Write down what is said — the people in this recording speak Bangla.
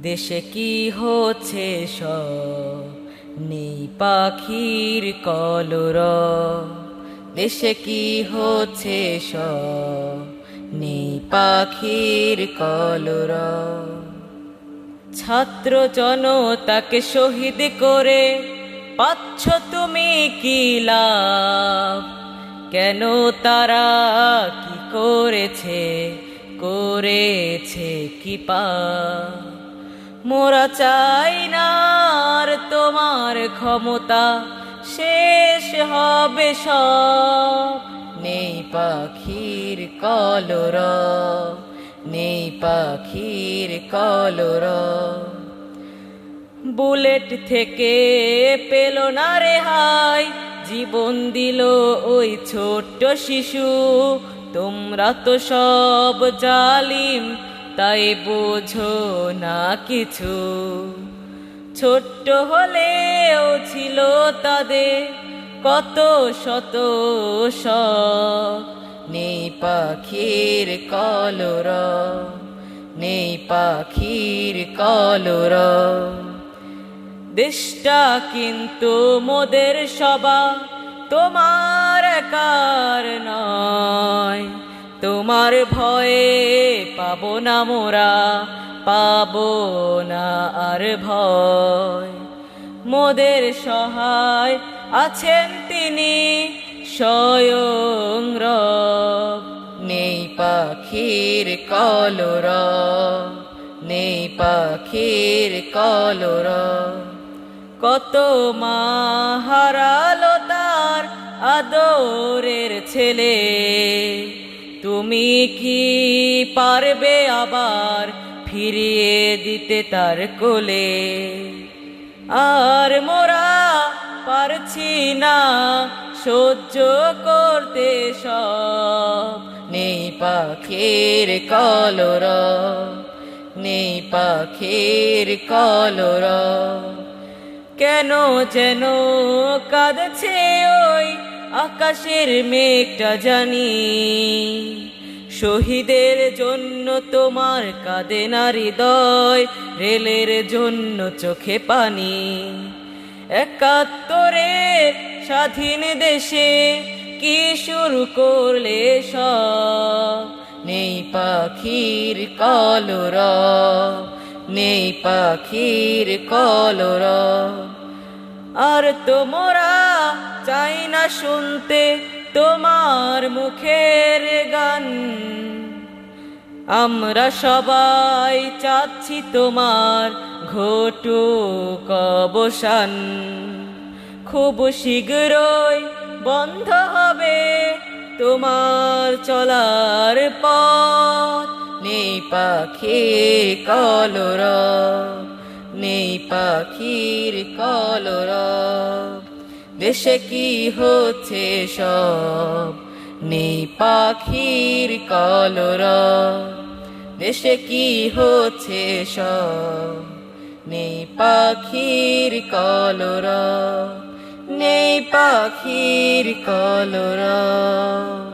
দেশে কি হচ্ছে সব নেই পাখির কলরব। দেশে কি হচ্ছে সব নেই পাখির কলরব। ছাত্র জনতাকে শহীদ করে পাচ্ছ তুমি কি লাভ? কেন তারা কি করেছে, করেছে কি পাপ? মোরা চাই না আর তোমার ক্ষমতা, শেষ হবে সব। নেই পাখির কলরব, নেই পাখির কলরব। বুলেট থেকে পেল না রেহাই, জীবন দিল ওই ছোট্ট শিশু। তোমরা তো সব জালিম, তাই বোঝো না কিছু। ছোট্ট হলেও ছিল তাদের কত শত শখ। নেই পাখির কলরব, নেই পাখির কলরব। দেশটা কিন্তু মোদের সবার, তোমার একার নয়। তোমার ভয়ে পাবো না মোরা, পাবো না আর ভয়। মোদের সহায় আছেন তিনি স্বয়ং রব। নেই পাখির কলরব, নেই পাখির কলরব। কত মা হারালো তার আদরের ছেলে, তুমি কি পারবে আবার ফিরিয়ে দিতে তার কোলে? আর মোরা পারছি না সহ্য করতে সব। নেই পাখির কলরব, নেই পাখির কলরব। কেন যেন কাঁদছে ওই আকাশের মেঘটা জানি, শহীদের জন্য তোমার কাঁদে না হৃদয়, রেলের জন্য চোখে পানি। ৭১-এর স্বাধীন দেশে কি শুরু করলে সব? নেই পাখির কলরব, নেই পাখির কলরব। আর তোমরা চাই না শুনতে তোমার মুখের গান, আমরা সবাই চাচ্ছি তোমার ঘটুক অবসান। খুব শীঘ্রই বন্ধ হবে তোমার চলার পথ। নেই পাখির কলরব, নেই পাখির কলরব। দেশে কি হচ্ছে সব নেই পাখির কলরব। দেশে কি হচ্ছে সব নেই পাখির কলরব, নেই পাখির কলরব।